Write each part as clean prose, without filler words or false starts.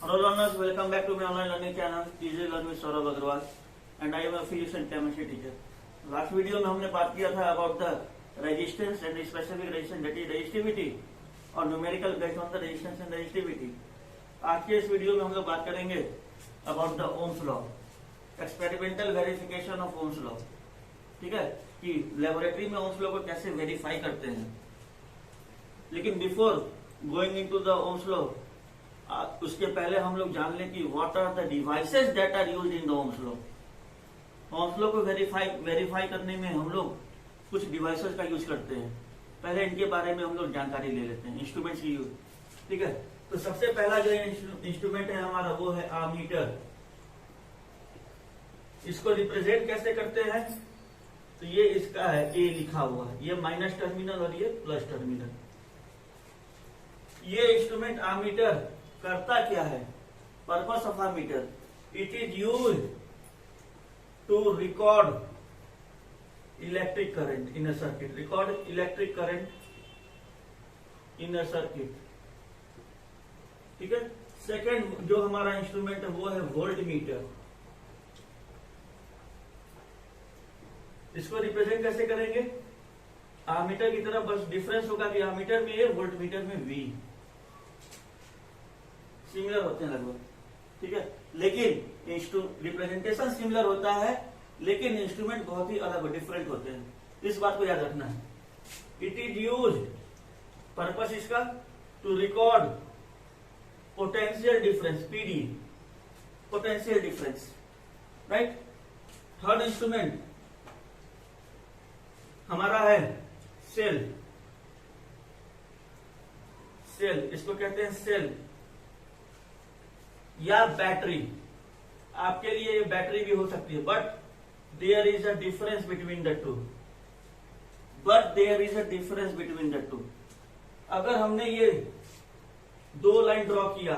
Hello learners, welcome back to my online learning channel Easy Learn with Saurabh Agrawal and I am a physics and chemistry teacher. Last video में हमने बात किया था about the resistance and specific resistance that is resistivity और numerical based on the resistance and resistivity. आज के इस video में हम लोग बात करेंगे about the Ohm's law, experimental verification of Ohm's law. ठीक है कि लेबोरेटरी में ओम्स लॉ को कैसे वेरीफाई करते हैं। लेकिन before going into the Ohm's law, उसके पहले हम लोग जान लें कि what are the devices that are used in the Ohm's law. Ohm's law को वेरीफाई करने में हम लोग कुछ डिवाइसेस का यूज करते हैं। पहले इनके बारे में हम लोग जानकारी ले लेते हैं, इंस्ट्रूमेंट्स की यूज। ठीक है, तो सबसे पहला जो इंस्ट्रूमेंट है हमारा वो है आमीटर। इसको रिप्रेजेंट कैसे करते हैं, तो ये इसका है ए लिखा हुआ है, ये माइनस टर्मिनल और ये प्लस टर्मिनल। ये इंस्ट्रूमेंट आमीटर करता क्या है? Purpose of ammeter, it is used to record electric current in a circuit. Record electric current in a circuit. ठीक है। सेकेंड जो हमारा इंस्ट्रूमेंट है वो है वोल्ट मीटर। इसको रिप्रेजेंट कैसे करेंगे? आमीटर की तरह, बस डिफरेंस होगा कि आमीटर में ए, वोल्ट मीटर में वी। सिमिलर होते हैं लगभग। ठीक है, लेकिन रिप्रेजेंटेशन सिमिलर होता है लेकिन इंस्ट्रूमेंट बहुत ही अलग डिफरेंट होते हैं। इस बात को याद रखना है। इट इज यूज, पर्पस इसका to record potential difference, PD, potential difference, right. Third instrument हमारा है सेल। सेल, इसको कहते हैं सेल या बैटरी। आपके लिए ये बैटरी भी हो सकती है, but there is a difference between the two. अगर हमने ये दो लाइन ड्रॉ किया,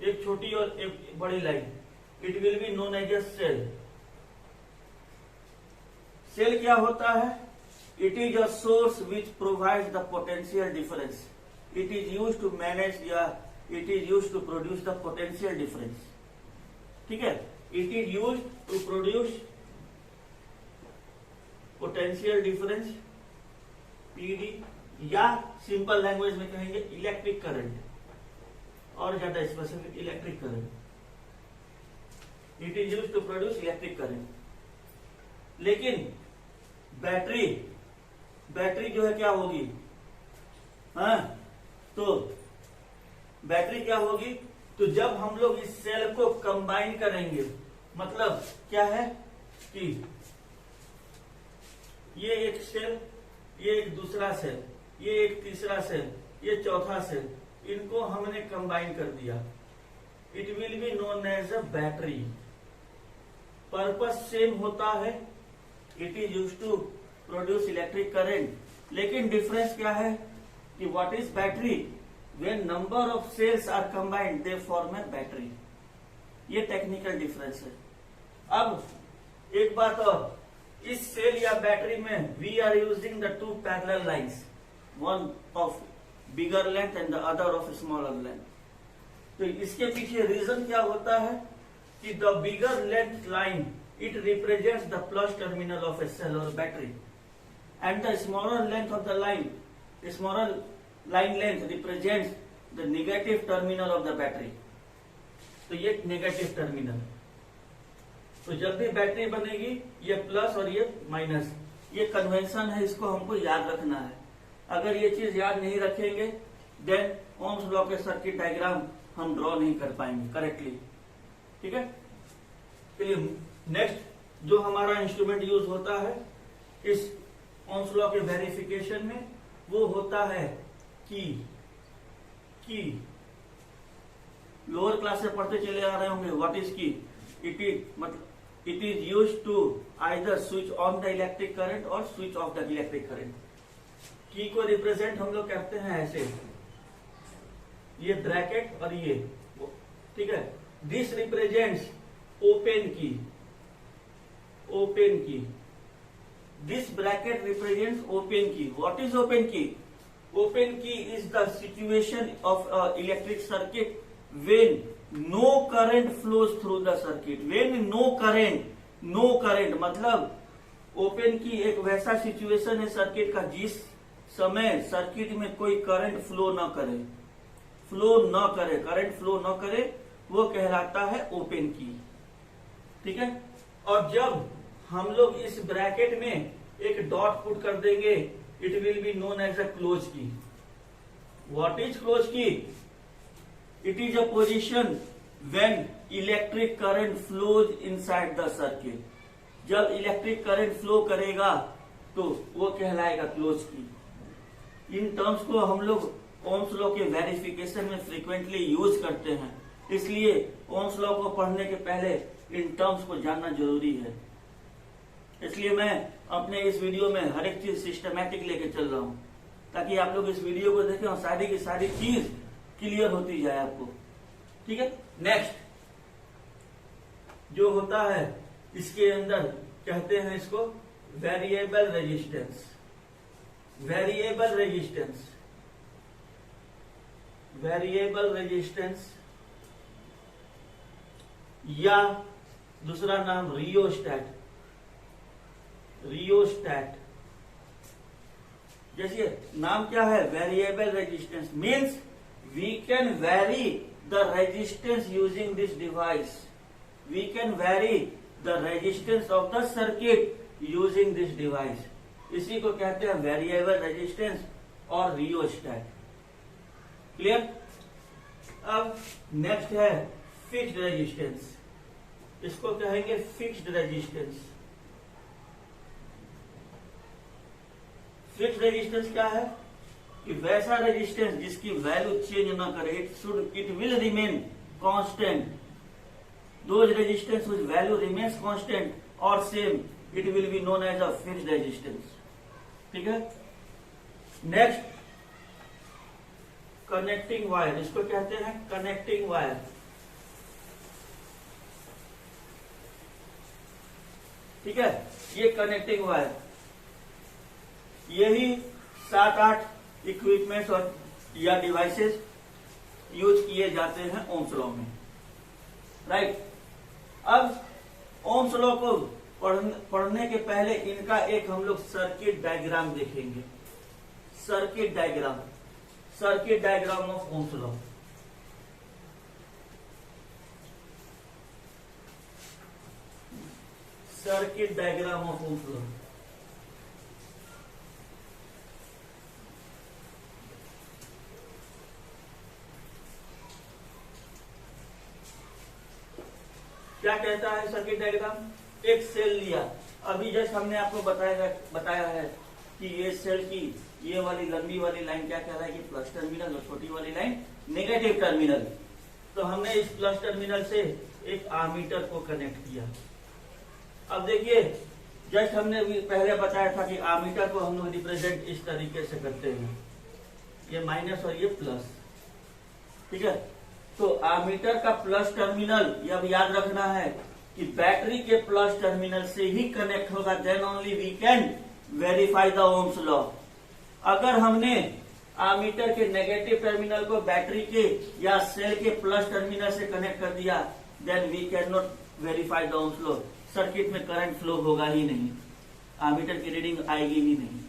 एक छोटी और एक बड़ी line, it will be known as a cell. Cell क्या होता है? It is a source which provides the potential difference. It is used to manage या it is used to produce the potential difference. ठीक है, it is used to produce potential difference, PD, या simple language में कहेंगे electric current, और ज्यादा specific electric current. It is used to produce electric current. लेकिन battery जो है क्या होगी? हाँ, तो बैटरी क्या होगी? तो जब हम लोग इस सेल को कंबाइन करेंगे, मतलब क्या है कि ये एक सेल, ये एक दूसरा सेल, ये एक तीसरा सेल, ये चौथा सेल, इनको हमने कंबाइन कर दिया। It will be known as a battery. Purpose same होता है, it is used to produce electric current. लेकिन डिफरेंस क्या है कि what is battery? When number of cells are combined, they form a battery. ये technical difference है। अब एक बात और, इस सेल या बैटरी में we are using the two parallel lines, one of bigger length and the other of smaller length. तो इसके पीछे रीजन क्या होता है कि the bigger length line it represents the plus terminal of a cell or battery, and the smaller length of the line, smaller line length represents the negative terminal of the battery. तो ये negative terminal. तो जब भी battery बनेगी, ये plus और ये minus, ये कन्वेंशन है, इसको हमको याद रखना है। अगर ये चीज याद नहीं रखेंगे, देन ओम्स लॉ के सर्किट डायग्राम हम ड्रॉ नहीं कर पाएंगे करेक्टली। ठीक है, चलिए नेक्स्ट जो हमारा इंस्ट्रूमेंट यूज होता है इस ओम्स लॉ के वेरिफिकेशन में, वो होता है की। लोअर क्लास से पढ़ते चले आ रहे होंगे, what is key? It is used to either switch on the electric current or switch off the electric current. Key को रिप्रेजेंट हम लोग करते हैं ऐसे, ये ब्रैकेट और ये, ठीक है। दिस रिप्रेजेंट्स ओपन की। This bracket represents open key. What is open key? Open key is the situation of electric circuit when no current flows through the circuit. When no current मतलब open key एक वैसा situation है circuit का जिस समय circuit में कोई current flow न करे, करंट फ्लो न करे, वो कहलाता है ओपन की। ठीक है। और जब हम लोग इस ब्रैकेट में एक डॉट पुट कर देंगे, it will be known as a close key. What is close key? It is a position when electric current flows inside the circuit. जब इलेक्ट्रिक करंट फ्लो करेगा तो वो कहलाएगा क्लोज की। इन टर्म्स को हम लोग ओम्स लॉ के वेरिफिकेशन में फ्रीक्वेंटली यूज करते हैं, इसलिए ओम्स लॉ को पढ़ने के पहले इन टर्म्स को जानना जरूरी है। इसलिए मैं अपने इस वीडियो में हर एक चीज सिस्टमैटिक लेके चल रहा हूं, ताकि आप लोग इस वीडियो को देखें और सारी की सारी चीज क्लियर होती जाए आपको। ठीक है। नेक्स्ट जो होता है इसके अंदर कहते हैं इसको वेरिएबल रेजिस्टेंस। वेरिएबल रेजिस्टेंस या दूसरा नाम रियोस्टैट। जैसे नाम क्या है? Variable resistance means we can vary the resistance using this device. We can vary the resistance of the circuit using this device. इसी को कहते हैं वेरिएबल रेजिस्टेंस और रियोस्टैट। क्लियर? अब नेक्स्ट है फिक्स्ड रेजिस्टेंस। इसको कहेंगे फिक्स्ड रेजिस्टेंस। फिक्स्ड रेजिस्टेंस क्या है? कि वैसा रेजिस्टेंस जिसकी वैल्यू चेंज ना करे, it will remain constant. Those resistance whose value remains constant or same, it will be known as a fixed resistance. ठीक है। नेक्स्ट कनेक्टिंग वायर, इसको कहते हैं कनेक्टिंग वायर। ठीक है। ये कनेक्टिंग वायर, यही 7-8 इक्विपमेंट्स और या डिवाइसेस यूज किए जाते हैं ओम्स लॉ में। राइट। अब ओम्स लॉ को पढ़ने के पहले इनका एक हम लोग सर्किट डायग्राम देखेंगे। Circuit diagram of Ohm's law. Circuit diagram of Ohm's law. क्या कहता है सर्किट डायग्राम? एक सेल लिया, अभी जस्ट हमने आपको बताया है कि ये सेल की ये वाली लंबी वाली लाइन क्या कहलाएगी? प्लस टर्मिनल, और छोटी वाली लाइन नेगेटिव टर्मिनल। तो हमने इस प्लस टर्मिनल से एक आमीटर को कनेक्ट किया। अब देखिए, जस्ट हमने पहले बताया था कि आमीटर को हम लोग रिप्रेजेंट इस तरीके से करते हैं, ये माइनस और ये प्लस। ठीक है। तो आमीटर का प्लस टर्मिनल, ये अब याद रखना है कि बैटरी के प्लस टर्मिनल से ही कनेक्ट होगा, then only we can verify the Ohm's law. अगर हमने आमीटर के नेगेटिव टर्मिनल को बैटरी के या सेल के प्लस टर्मिनल से कनेक्ट कर दिया, then we can not verify the Ohm's law. Circuit में करंट फ्लो होगा ही नहीं, आमीटर की रीडिंग आएगी ही नहीं।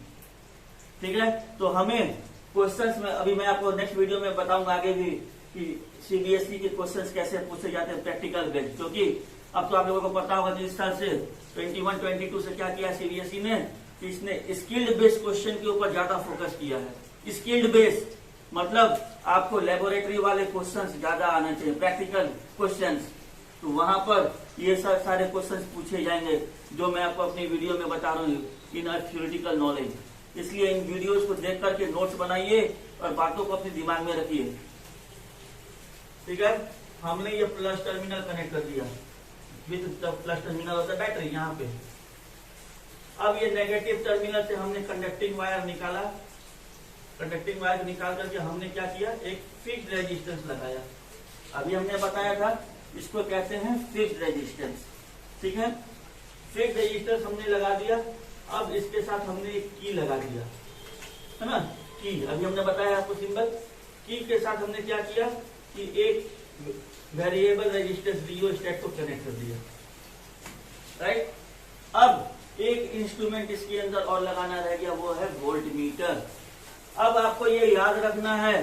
ठीक है। तो हमें क्वेश्चंस में, अभी मैं आपको नेक्स्ट वीडियो में बताऊंगा आगे भी कि सीबीएसई के क्वेश्चंस कैसे पूछे जाते हैं प्रैक्टिकल बेस्ड, क्योंकि अब तो आप लोगों को पता होगा कि इस साल से 21-22 से क्या किया सीबीएसई ने, इसने स्किल्ड बेस्ड क्वेश्चन के ऊपर ज्यादा फोकस किया है। स्किल्ड बेस्ड मतलब आपको लेबोरेटरी वाले क्वेश्चंस ज्यादा आने चाहिए, प्रैक्टिकल क्वेश्चंस। तो वहां पर ये सारे क्वेश्चंस पूछे जाएंगे जो मैं आपको अपनी वीडियो में बता रहा हूँ, इन अ थ्योरेटिकल नॉलेज। इसलिए इन वीडियोस को देख करके नोट्स बनाइए और बातों को अपने दिमाग में रखिए। ठीक है। हमने ये प्लस टर्मिनल कनेक्ट कर दिया with the plus terminal of the battery यहाँ पे। अब ये नेगेटिव टर्मिनल से हमने कंडक्टिंग वायर निकाला। कंडक्टिंग वायर निकाल करके हमने क्या किया, एक फिक्स्ड रेजिस्टेंस लगाया। अभी हमने बताया था इसको कहते हैं फिक्स्ड रेजिस्टेंस। ठीक है। फिक्स्ड रेजिस्टेंस हमने लगा दिया। अब इसके साथ हमने एक की लगा दिया, है ना, की। अभी हमने बताया आपको सिंबल की के साथ हमने क्या किया कि एक वेरिएबल रेजिस्टेंस रियोस्टेट को कनेक्ट कर दिया, राइट। अब एक इंस्ट्रूमेंट इसके अंदर और लगाना रह गया, वो है वोल्ट मीटर। अब आपको ये याद रखना है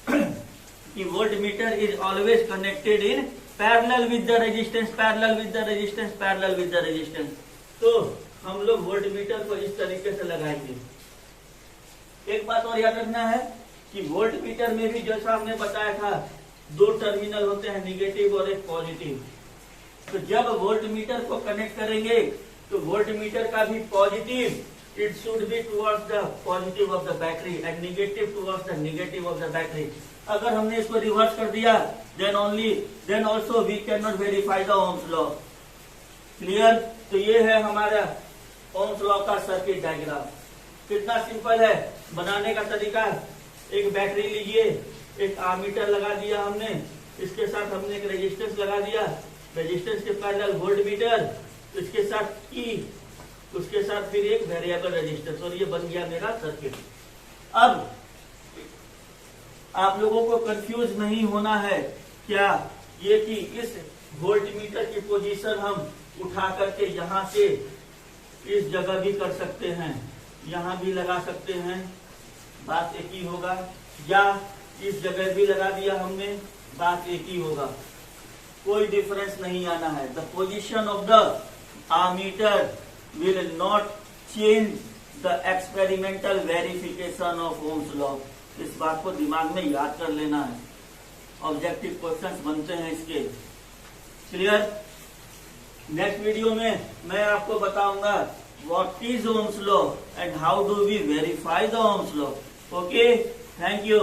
कि volt meter is always connected in parallel with the resistance, parallel with the resistance, parallel with the resistance. तो हम लोग वोल्ट मीटर को इस तरीके से लगाएंगे। एक बात और याद रखना है कि वोल्ट मीटर में भी जैसा हमने बताया था, दो टर्मिनल होते हैं, निगेटिव और एक पॉजिटिव। तो जब वोल्ट मीटर को कनेक्ट करेंगे तो वोल्ट मीटर का भी positive, it should be towards the positive of the battery and negative towards the negative of the battery. अगर हमने इसको रिवर्स कर दिया then also we cannot verify the Ohm's law. Clear? तो ये है हमारा Ohm's law का सर्किट डायग्राम। कितना सिंपल है बनाने का तरीका। एक बैटरी लीजिए, एक आर्मीटर लगा दिया हमने, इसके साथ हमने एक रेजिस्टेंस लगा दिया, रेजिस्टेंस के पैरेलल वोल्ट मीटर, इसके साथ की, उसके साथ फिर एक वेरिएबल रेजिस्टेंस, और ये बन गया मेरा सर्किट। अब आप लोगों को कंफ्यूज नहीं होना है क्या ये कि इस वोल्ट मीटर की पोजीशन हम उठा करके यहां से इस जगह भी कर सकते हैं, यहां भी लगा सकते हैं, बात एक ही होगा, या इस जगह भी लगा दिया हमने, बात एक ही होगा, कोई डिफरेंस नहीं आना है। The position of the ammeter will not change the experimental verification of Ohm's law। इस बात को दिमाग में याद कर लेना है, ऑब्जेक्टिव क्वेश्चंस बनते हैं इसके। क्लियर? नेक्स्ट वीडियो में मैं आपको बताऊंगा what is Ohm's law and how do we verify the Ohm's law। Okay, thank you.